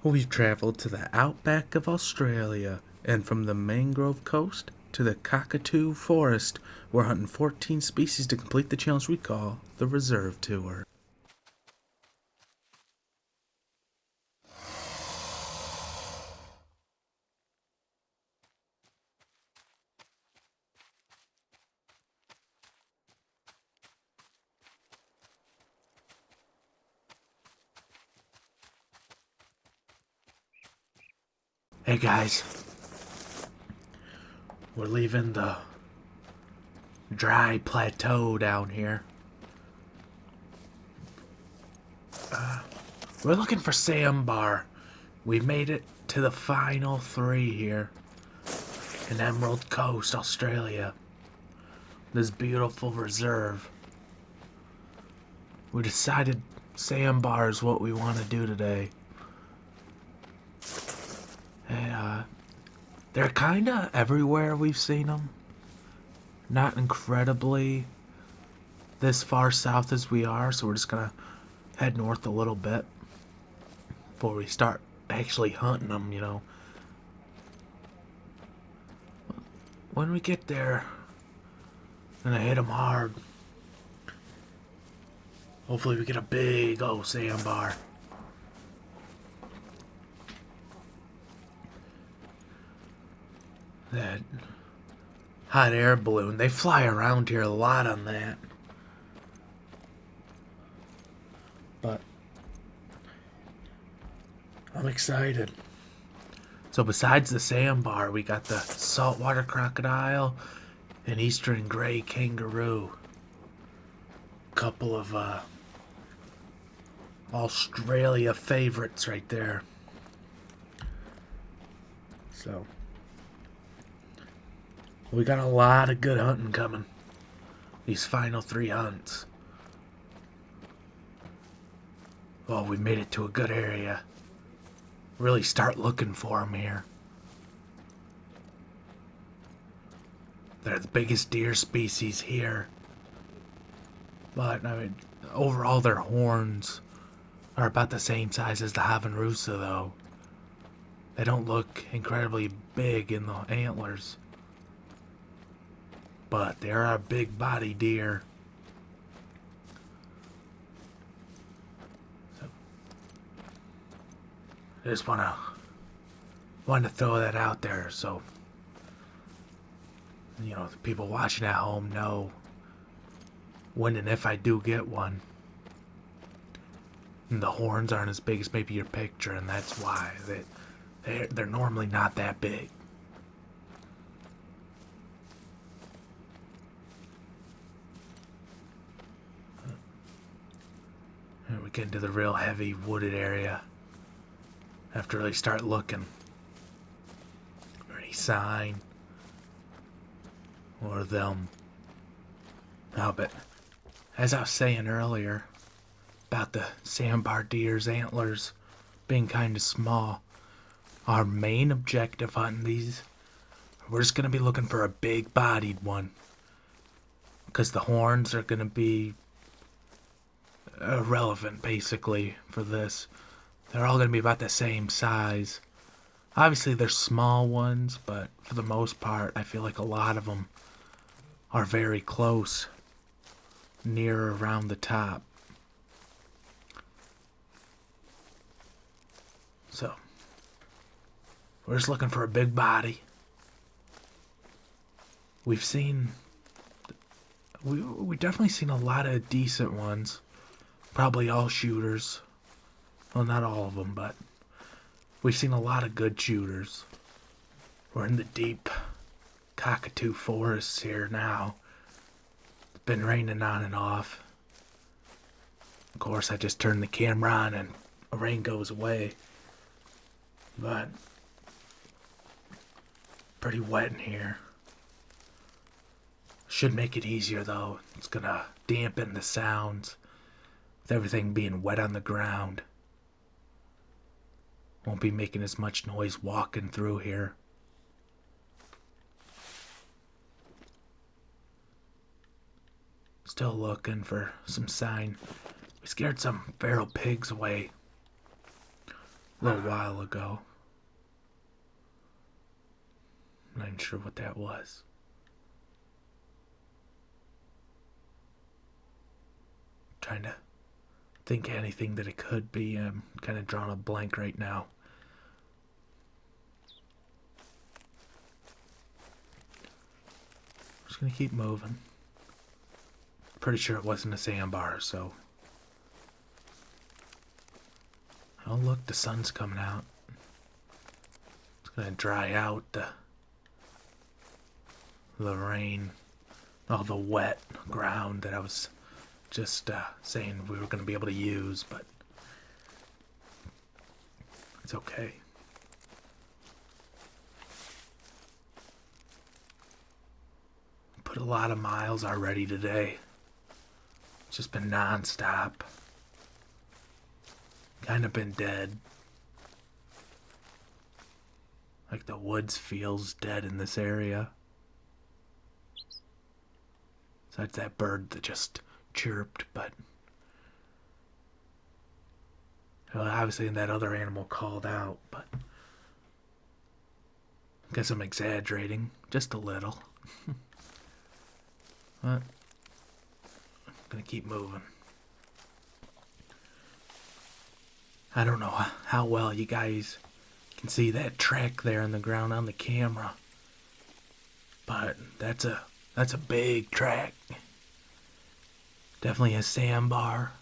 We've traveled to the outback of Australia, and from the mangrove coast to the cockatoo forest, we're hunting 14 species to complete the challenge we call the Reserve Tour. Hey guys, we're leaving the dry plateau down here. We're looking for Sambar. We made it to the final three here in Emerald Coast, Australia. This beautiful reserve. We decided Sambar is what we want to do today. And, they're kind of everywhere we've seen them. Not incredibly this far south as we are, so we're just gonna head north a little bit before we start actually hunting them. When we get there, I'm gonna hit them hard. Hopefully we get a big old sandbar. That hot air balloon, they fly around here a lot on that. But I'm excited. So besides the sandbar, we got the saltwater crocodile and eastern gray kangaroo. Couple of Australia favorites right there. So we got a lot of good hunting coming. These final three hunts. Well, we made it to a good area. Really start looking for them here. They're the biggest deer species here. But, I mean, overall their horns are about the same size as the Havanrusa, though. They don't look incredibly big in the antlers. But they are a big body deer. So, I just want to throw that out there so the people watching at home know when and if I do get one. And the horns aren't as big as maybe your picture, and that's why they're normally not that big. And we get into the real heavy wooded area. Have to really start looking for any sign or them. Oh, but as I was saying earlier about the sandbar deer's antlers being kind of small, our main objective hunting these, we're just going to be looking for a big bodied one. Because the horns are going to be irrelevant basically for this. They're all going to be about the same size. Obviously there's small ones, but for the most part I feel like a lot of them are very close, near around the top. So we're just looking for a big body. We've definitely seen a lot of decent ones. Probably all shooters. Well, not all of them, but we've seen a lot of good shooters. We're in the deep cockatoo forests here now. It's been raining on and off. Of course, I just turn the camera on and the rain goes away. But pretty wet in here. Should make it easier though. It's gonna dampen the sounds with everything being wet on the ground. Won't be making as much noise walking through here. Still looking for some sign. We scared some feral pigs away a little while ago. I'm not even sure what that was. Trying to think of anything that it could be. I'm kind of drawing a blank right now. Just gonna keep moving. Pretty sure it wasn't a sandbar, so. Oh, look, the sun's coming out. It's gonna dry out the rain, all the wet ground that I was just saying we were gonna be able to use, but it's okay. Put a lot of miles already today. It's just been non-stop. Kind of been dead. Like the woods feels dead in this area. Besides that bird that just chirped, but well, obviously that other animal called out, but I guess I'm exaggerating just a little. But I'm gonna keep moving. I don't know how well you guys can see that track there in the ground on the camera, but that's a big track. Definitely a sandbar.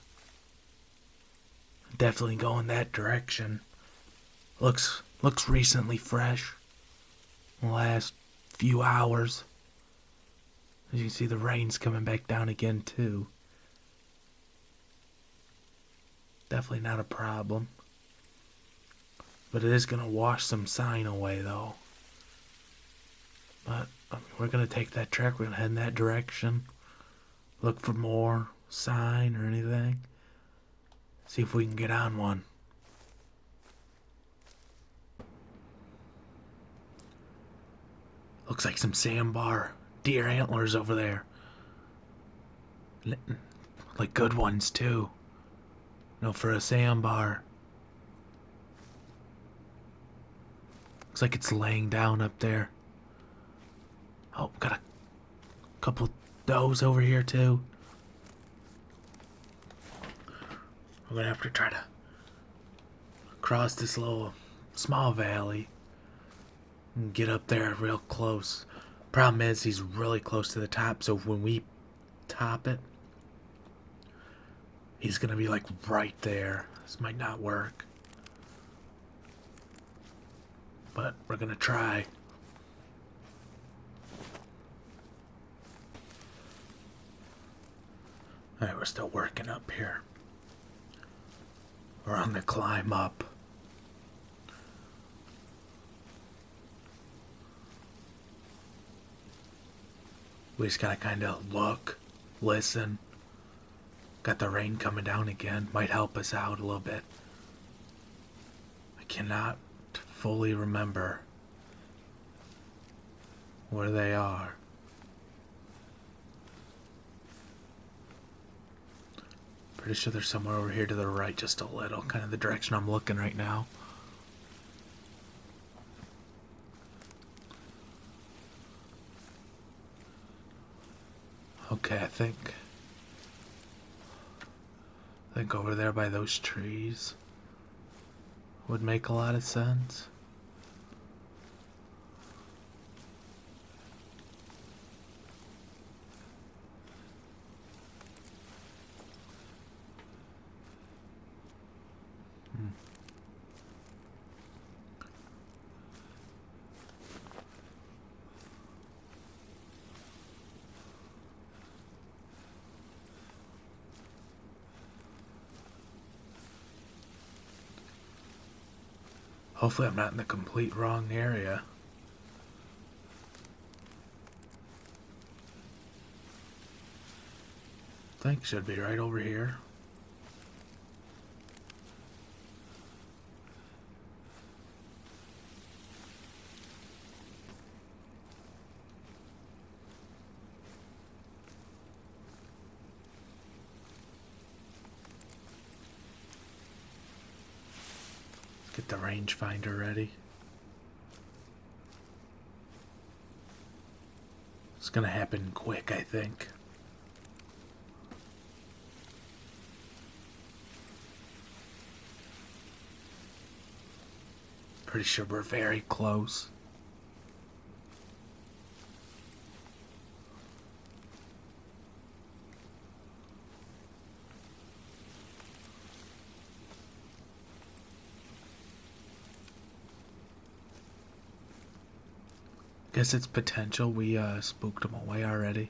Definitely going that direction. Looks recently fresh. In the last few hours. As you can see, the rain's coming back down again too. Definitely not a problem. But it is going to wash some sign away though. But we're going to take that track. We're going to head in that direction. Look for more sign or anything. See if we can get on one. Looks like some sandbar deer antlers over there. Like good ones too. No, for a sandbar. Looks like it's laying down up there. Oh, got a couple does over here too. We're gonna have to try to cross this little small valley and get up there real close. Problem is he's really close to the top, so when we top it, he's gonna be like right there. This might not work, but we're gonna try. Alright, we're still working up here. We're on the climb up. We just gotta kind of look, listen. Got the rain coming down again. Might help us out a little bit. I cannot fully remember where they are. Pretty sure they're somewhere over here to the right, just a little. Kind of the direction I'm looking right now. Okay, I think over there by those trees would make a lot of sense. Hopefully I'm not in the complete wrong area. I think should be right over here. Get the rangefinder ready. It's gonna happen quick, I think. Pretty sure we're very close. Guess it's potential we spooked him away already.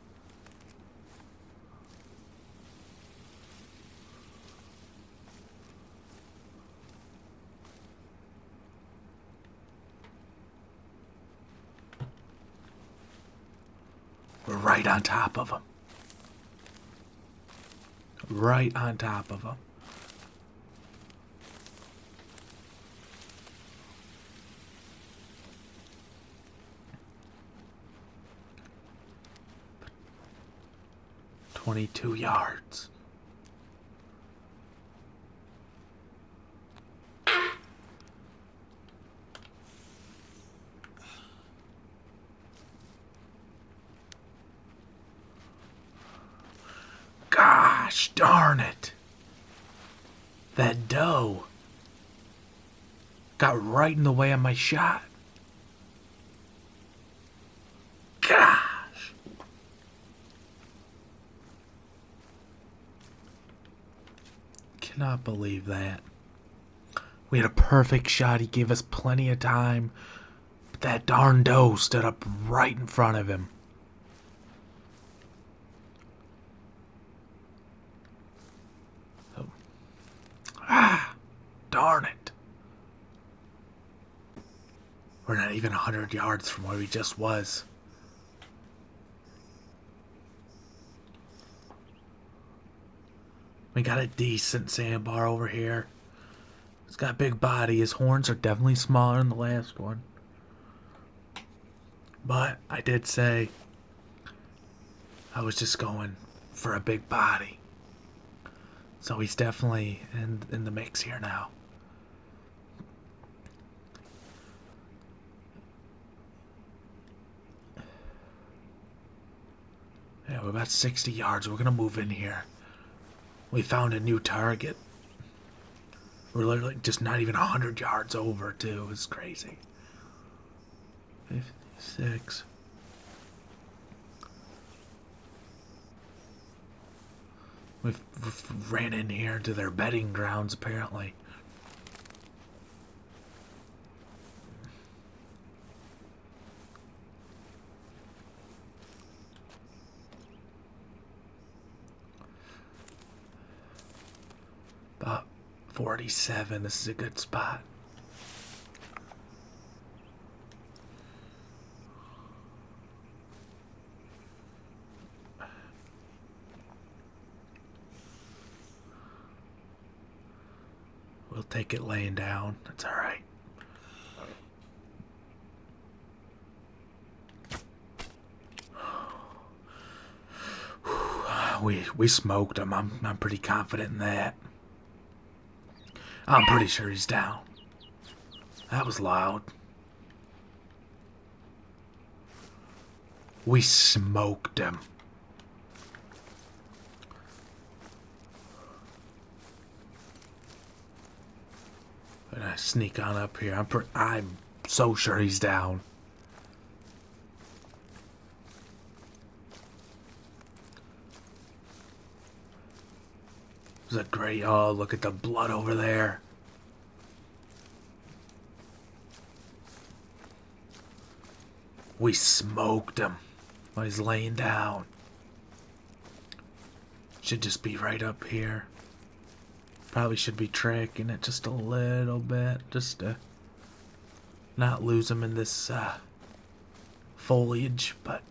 We're right on top of him. Right on top of him. "22 yards. Gosh darn it. That doe got right in the way of my shot. Gosh. Cannot believe that. We had a perfect shot. He gave us plenty of time. But that darn doe stood up right in front of him. Oh. Ah, darn it. We're not even 100 yards from where we just was. We got a decent Sambar over here. He's got a big body. His horns are definitely smaller than the last one. But I did say I was just going for a big body. So he's definitely in the mix here now. Yeah, we're about 60 yards. We're going to move in here. We found a new target. We're literally just not even 100 yards over, too. It's crazy. 56. We've ran in here to their bedding grounds, apparently. About 47. This is a good spot. We'll take it laying down. That's alright. We smoked him. I'm pretty confident in that. I'm pretty sure he's down. That was loud. We smoked him. I'm gonna sneak on up here. I'm so sure he's down. There's a great. Oh, look at the blood over there. We smoked him while he's laying down. Should just be right up here. Probably should be tracking it just a little bit, just to not lose him in this foliage, but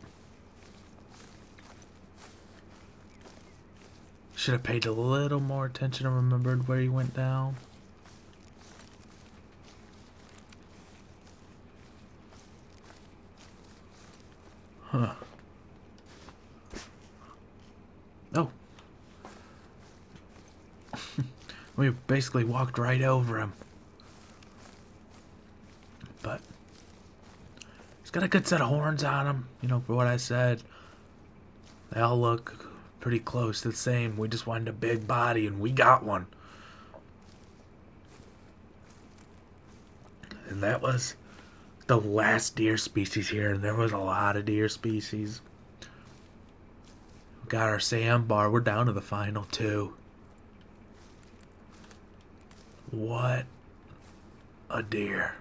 should have paid a little more attention and remembered where he went down. Huh. Oh. We basically walked right over him. got a good set of horns on him. You know, for what I said, they all look pretty close to the same. We just wanted a big body, and we got one. And that was the last deer species here, and there was a lot of deer species. We got our Sambar. We're down to the final two. What a deer.